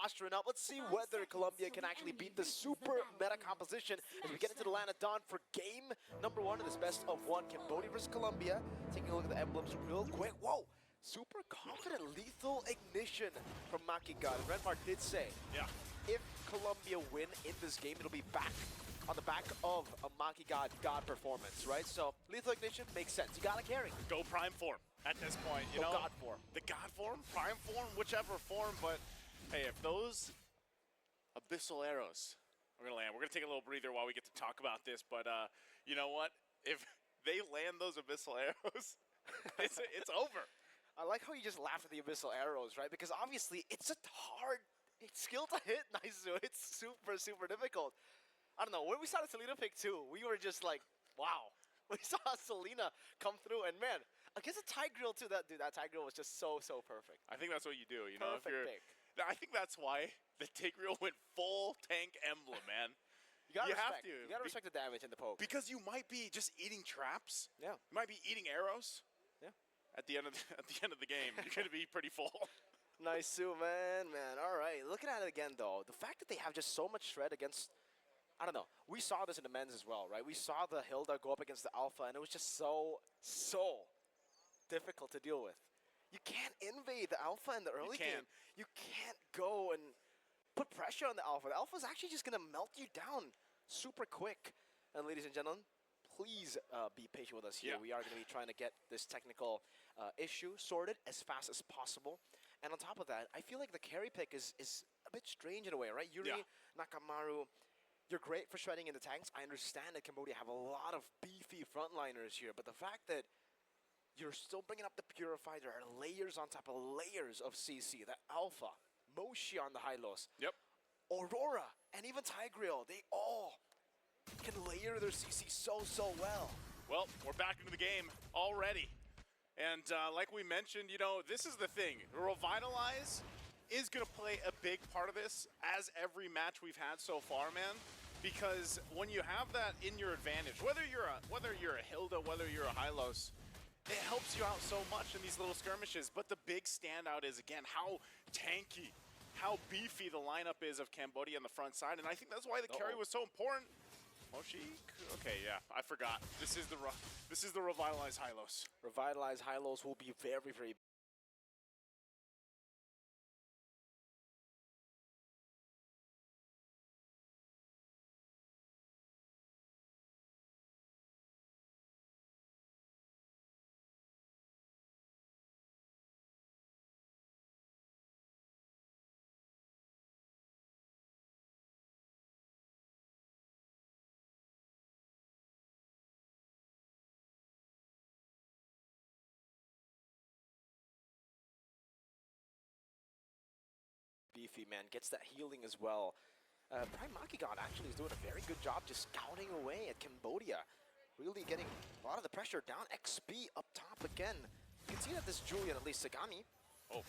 posturing up. Let's see whether Colombia can actually beat the super meta composition as we get into the land of dawn for game number 1 of this best of 1. Cambodia versus Colombia. Taking a look at the emblems real quick. Whoa! Super confident lethal ignition from Makigod. Renmark did say, if Colombia win in this game, it'll be back on the back of a Makigod God performance, right? So lethal ignition makes sense. You gotta carry. Go prime form at this point, you know? God form. The God form, prime form, whichever form, but hey, if those abyssal arrows are gonna land, we're gonna take a little breather while we get to talk about this, but you know what? If they land those abyssal arrows, it's over. I like how you just laugh at the abyssal arrows, right? Because obviously it's a hard skill to hit, Naisu. It's super, super difficult. I don't know, when we saw the Selena pick too, we were just like, wow. We saw Selena come through, and man, against a Tigreal too, that Tigreal was just so, so perfect. I think that's what you do, you know? Perfect pick. I think that's why the Tigreal went full tank emblem, man. You gotta have to. You gotta respect the damage in the poke. Because you might be just eating traps. Yeah. You might be eating arrows. Yeah. At the end of the game, you're gonna be pretty full. Nice, man. All right, looking at it again though, the fact that they have just so much shred against, I don't know, we saw this in the men's as well, right? We saw the Hilda go up against the Alpha, and it was just so difficult to deal with. You can't invade the Alpha in the early game. You can't go and put pressure on the Alpha. The Alpha is actually just going to melt you down super quick. And ladies and gentlemen, please be patient with us here. We are going to be trying to get this technical issue sorted as fast as possible. And on top of that, I feel like the carry pick is a bit strange in a way, right? Yuri, Nakamaru, you're great for shredding in the tanks. I understand that Cambodia have a lot of beefy frontliners here, but the fact that you're still bringing up the Purify, there are layers on top of layers of CC. The Alpha, Moshi on the high-lows, Aurora, and even Tigreal, they all can layer their CC so well. Well, we're back into the game already. And like we mentioned, you know, this is the thing. Revitalize is going to play a big part of this, as every match we've had so far, man. Because when you have that in your advantage, whether you're a Hilda, whether you're a Hylos, it helps you out so much in these little skirmishes. But the big standout is, again, how tanky, how beefy the lineup is of Cambodia on the front side. And I think that's why the carry was so important. Moshi? Okay, yeah, I forgot. This is the Revitalize Hylos. Revitalize Hylos will be very, very beefy, man. Gets that healing as well. Prime Makigod actually is doing a very good job just scouting away at Cambodia. Really getting a lot of the pressure down. XP up top again. You can see that this Julian, at least Sagami,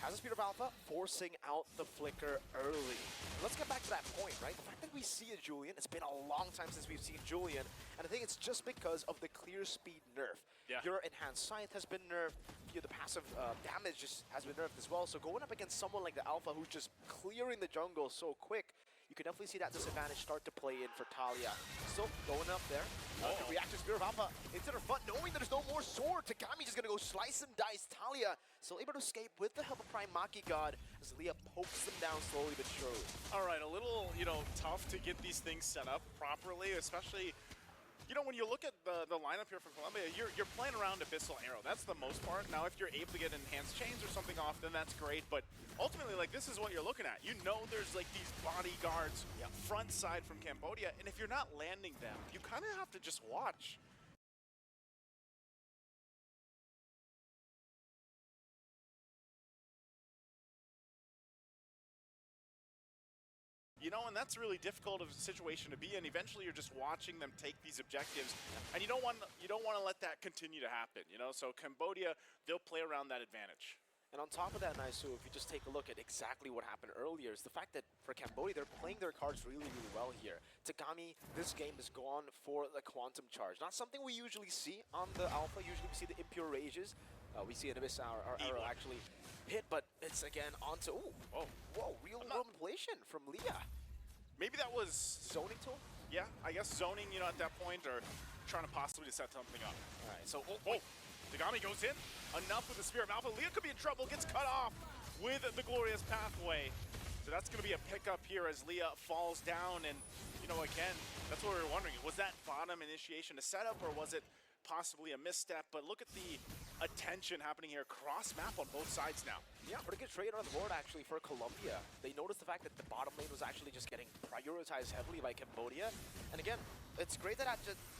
has a speed of Alpha, forcing out the flicker early. Let's get back to that point, right? The fact that we see a Julian, it's been a long time since we've seen Julian, and I think it's just because of the clear speed nerf. Your enhanced sight has been nerfed, the passive damage just has been nerfed as well, so going up against someone like the Alpha who's just clearing the jungle so quick, you can definitely see that disadvantage start to play in for Talia. Still going up there. Could react to Spear of Alpha into their front, knowing that there's no more sword. Tagami just gonna go slice and dice Talia. Still able to escape with the help of Prime Makigod as Leah pokes them down slowly but surely. All right, a little, you know, tough to get these things set up properly, especially, you know, when you look at the lineup here from Colombia, you're playing around Abyssal Arrow. That's the most part. Now, if you're able to get enhanced chains or something off, then that's great. But ultimately, like, this is what you're looking at. You know there's, like, these bodyguards front side from Cambodia, and if you're not landing them, you kind of have to just watch. You know, and that's really difficult of a situation to be in. Eventually, you're just watching them take these objectives, and you don't want to let that continue to happen. You know, so Cambodia, they'll play around that advantage. And on top of that, Naisu, if you just take a look at exactly what happened earlier, is the fact that for Cambodia, they're playing their cards really, really well here. Tagami, this game has gone for the Quantum Charge. Not something we usually see on the Alpha. Usually we see the Impure Rages. We see an Abyss Arrow actually hit, but it's again onto, whoa, real Roman play situation from Leah. Maybe that was, Zoning tool? yeah, I guess zoning, you know, at that point, or trying to possibly set something up. All right, so Tagami goes in. Enough with the Spear of Alpha. Leah could be in trouble. Gets cut off with the Glorious Pathway. So that's going to be a pickup here as Leah falls down. And, you know, again, that's what we were wondering. Was that bottom initiation a setup, or was it possibly a misstep? But look at the attention happening here. Cross map on both sides now. yeah, pretty good trade on the board actually for Colombia. They noticed the fact that the bottom lane was actually just getting prioritized heavily by Cambodia. And again, it's great that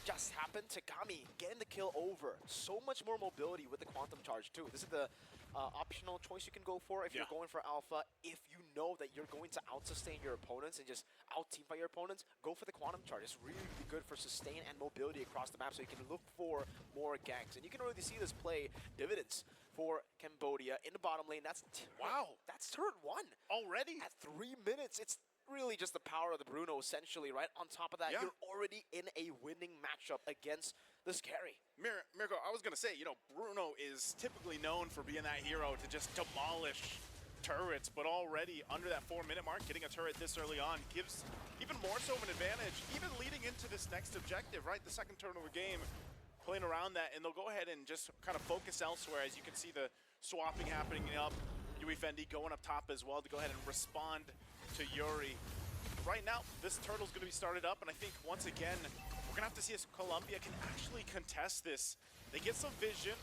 just happened. Tagami getting the kill over. So much more mobility with the Quantum Charge too. This is the optional choice you can go for if you're going for Alpha. If you know that you're going to out-sustain your opponents and just out-team by your opponents, go for the Quantum Charge. It's really good for sustain and mobility across the map, so you can look for more ganks. And you can already see this play dividends for Cambodia in the bottom lane. That's Wow. That's turret 1 Already? at 3 minutes. It's really just the power of the Bruno, essentially, right? On top of that, Yeah. you're already in a winning matchup against this carry. Mirko, I was going to say, you know, Bruno is typically known for being that hero to just demolish turrets, but already under that 4-minute mark, getting a turret this early on gives even more so of an advantage, even leading into this next objective, right? The second turn of the game, playing around that, and they'll go ahead and just kind of focus elsewhere. As you can see the swapping happening up, Yui Fendi going up top as well to go ahead and respond to Yuri. Right now, this turtle's going to be started up, and I think once again, we're going to have to see if Colombia can actually contest this. They get some vision.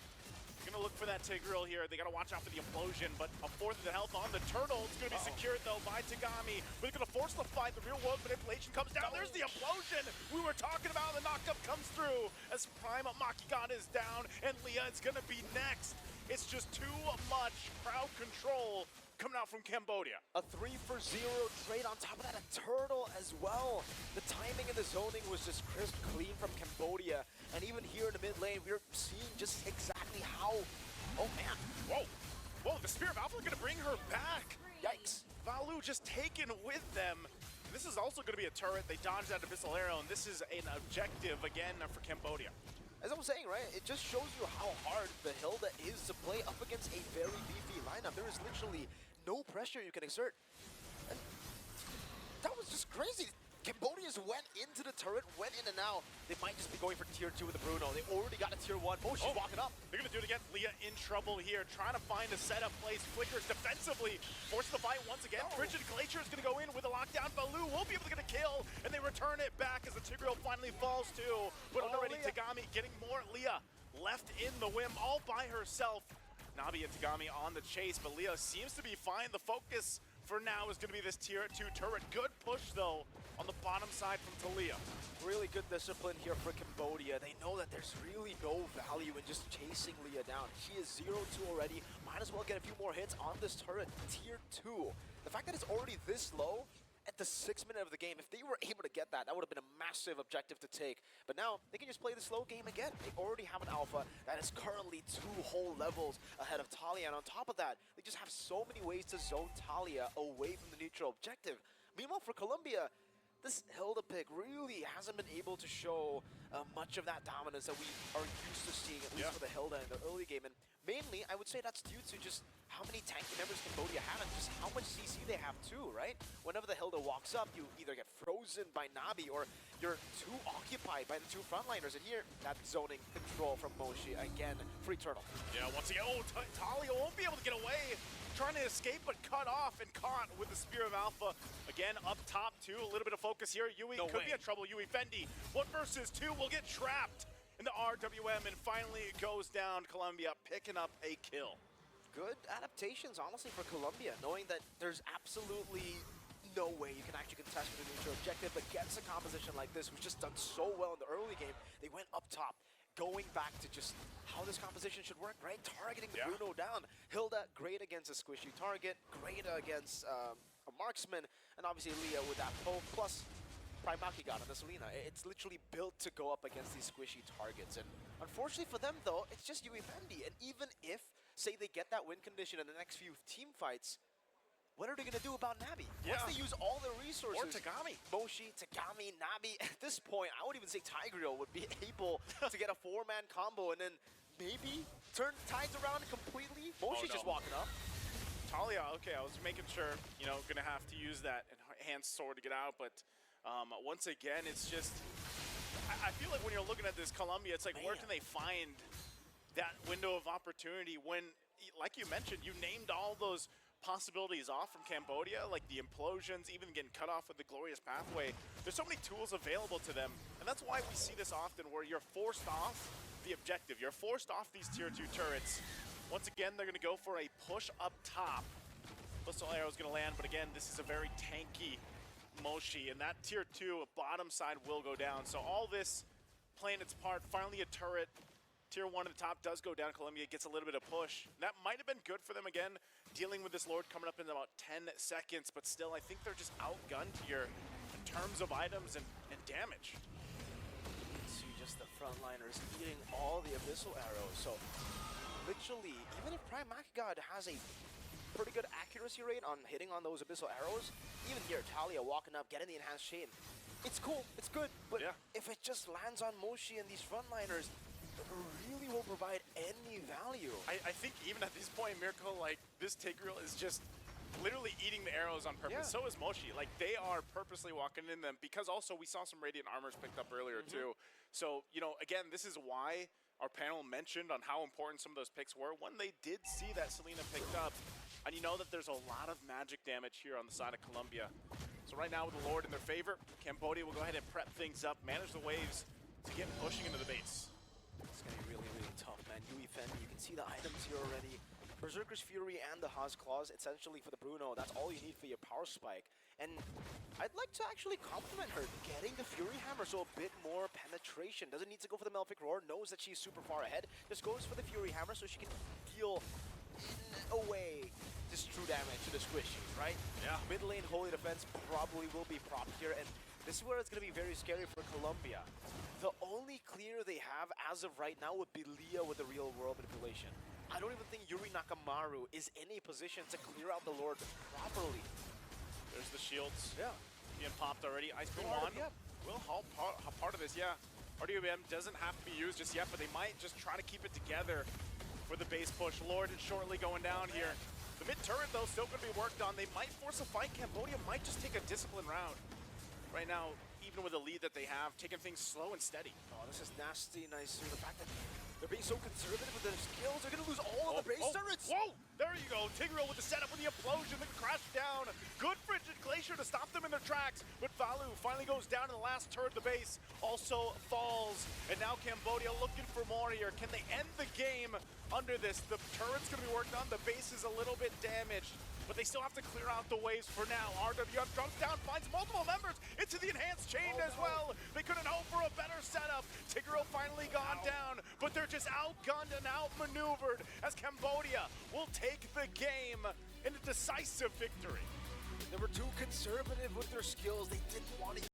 They're going to look for that Tigreal here. They got to watch out for the implosion, but a fourth of the health on the turtle. It's going to be secured, though, by Tagami. But it's going to force the fight. The real-world manipulation comes down. There's the implosion we were talking about. The knockup comes through as Prime Makigan is down, and Leah is going to be next. It's just too much crowd control coming out from Cambodia. A 3-for-0 trade. On top of that, a turtle as well. The timing and the zoning was just crisp, clean from Cambodia. And even here in the mid lane, we're seeing just exactly how... Oh, man. Whoa, the Spear of Alpha is going to bring her back. Yikes. Valu just taken with them. This is also going to be a turret. They dodged that Abyssal Arrow, and this is an objective again for Cambodia. As I was saying, right, it just shows you how hard the Hilda is to play up against a very beefy lineup. There is literally no pressure you can exert. And that was just crazy. Cambodia's went into the turret, went in and out. They might just be going for tier 2 with the Bruno. They already got a tier 1. Oh, she's walking up. They're going to do it again. Leah in trouble here, trying to find a setup place. Flickers defensively, forces the fight once again. Frigid Glacier is going to go in with a lockdown. Valu will be able to get a kill, and they return it back as the Tigreal finally falls too. But already Tagami getting more. Leah left in the whim all by herself. Nabi and Tagami on the chase, but Leah seems to be fine. The focus for now is going to be this tier 2 turret. Good push, though, on the bottom side from Talia. Really good discipline here for Cambodia. They know that there's really no value in just chasing Leah down. She is 0-2 already. Might as well get a few more hits on this turret. Tier 2. The fact that it's already this low at the 6th minute of the game, if they were able to get that, that would have been a massive objective to take. But now, they can just play the slow game again. They already have an alpha that is currently 2 whole levels ahead of Talia. And on top of that, they just have so many ways to zone Talia away from the neutral objective. Meanwhile, for Colombia, this Hilda pick really hasn't been able to show much of that dominance that we are used to seeing, at least for the Hilda in the early game. And mainly, I would say that's due to just how many tanky members Cambodia have and just how much CC they have too, right? Whenever the Hilda walks up, you either get frozen by Nabi or you're too occupied by the 2 frontliners. And here, that zoning control from Moshi. Again, free turtle. Yeah, once again, Talia won't be able to get away. Trying to escape, but cut off and caught with the Spear of Alpha. Again, up top, too. A little bit of focus here. Yui could be in trouble. Yui Fendi, 1 versus 2, will get trapped in the RWM, and finally it goes down. Colombia picking up a kill. Good adaptations, honestly, for Colombia, knowing that there's absolutely no way you can actually contest with a neutral objective against a composition like this, who's just done so well in the early game. They went up top, going back to just how this composition should work, right? Targeting the Bruno down. Hilda, great against a squishy target, great against a marksman, and obviously Leah with that poke, plus Prime Makigan on the Selena. It's literally built to go up against these squishy targets. And unfortunately for them, though, it's just Yui Fendi. And even if, say, they get that win condition in the next few team fights, what are they going to do about Nabi? Once they use all their resources. Or Tagami. Moshi, Tagami, Nabi. At this point, I would even say Tigreal would be able to get a 4-man combo and then maybe turn tides around completely. Moshi just walking up. Talia, okay, I was making sure, you know, gonna have to use that enhanced sword to get out, but once again, it's just, I feel like when you're looking at this Colombia, it's like, where can they find that window of opportunity when, like you mentioned, you named all those possibilities off from Cambodia, like the implosions, even getting cut off with the glorious pathway. There's so many tools available to them, and that's why we see this often where you're forced off the objective. You're forced off these tier 2 turrets. Once again, they're gonna go for a push up top. Pistol arrow is gonna land, but again, this is a very tanky Moshi, and that tier 2 bottom side will go down. So all this playing its part. Finally a turret. Tier 1 at the top does go down. Colombia gets a little bit of push. That might have been good for them again, dealing with this Lord coming up in about 10 seconds, but still, I think they're just outgunned here in terms of items and damage. See just the frontliners eating all the abyssal arrows. So literally, even if Prime Makigod has a pretty good accuracy rate on hitting on those abyssal arrows, even here, Talia walking up, getting the enhanced chain. It's cool, it's good, but if it just lands on Moshi and these frontliners, it really won't provide any value. I think even at this point, Mirko, like, this Tigreal is just literally eating the arrows on purpose. So is Moshi. Like, they are purposely walking in them, because also we saw some Radiant Armors picked up earlier too. So, you know, again, this is why our panel mentioned on how important some of those picks were when they did see that Selena picked up. And you know that there's a lot of magic damage here on the side of Colombia. So right now with the Lord in their favor, Cambodia will go ahead and prep things up, manage the waves to get pushing into the base. It's going to be really, really tough, man. Yui Fen, you can see the items here already. Berserker's Fury and the Haas Claws, essentially for the Bruno, that's all you need for your power spike. And I'd like to actually compliment her, getting the Fury Hammer, so a bit more penetration. Doesn't need to go for the Melfic Roar, knows that she's super far ahead, just goes for the Fury Hammer so she can deal away this true damage to the squishies, right? Yeah. Mid lane Holy Defense probably will be propped here, and this is where it's going to be very scary for Colombia. The only clear they have as of right now would be Leah with the real world manipulation. I don't even think Yuri Nakamaru is in a position to clear out the Lord properly. There's the shields. Yeah. Being popped already. Ice Beam 1 will help part of this, RWM doesn't have to be used just yet, but they might just try to keep it together for the base push. Lord is shortly going down here. The mid turret, though, still going to be worked on. They might force a fight. Cambodia might just take a discipline round. Right now, even with the lead that they have, taking things slow and steady. Oh, this is nasty, nice. The fact that they're being so conservative with their skills, they're going to lose all of the base turrets. Whoa, there you go. Tigreal with the setup with the implosion, then crash down. Good Frigid Glacier to stop them in their tracks, but Valu finally goes down in the last turret of the base, also falls. And now Cambodia looking for more here. Can they end the game under this? The turret's going to be worked on. The base is a little bit damaged, but they still have to clear out the waves for now. RWM jumps down, finds multiple members into the enhanced chain as well. They couldn't hope for a better setup. Tigreal finally gone down, but they're just outgunned and outmaneuvered as Cambodia will take the game in a decisive victory. They were too conservative with their skills. They didn't want to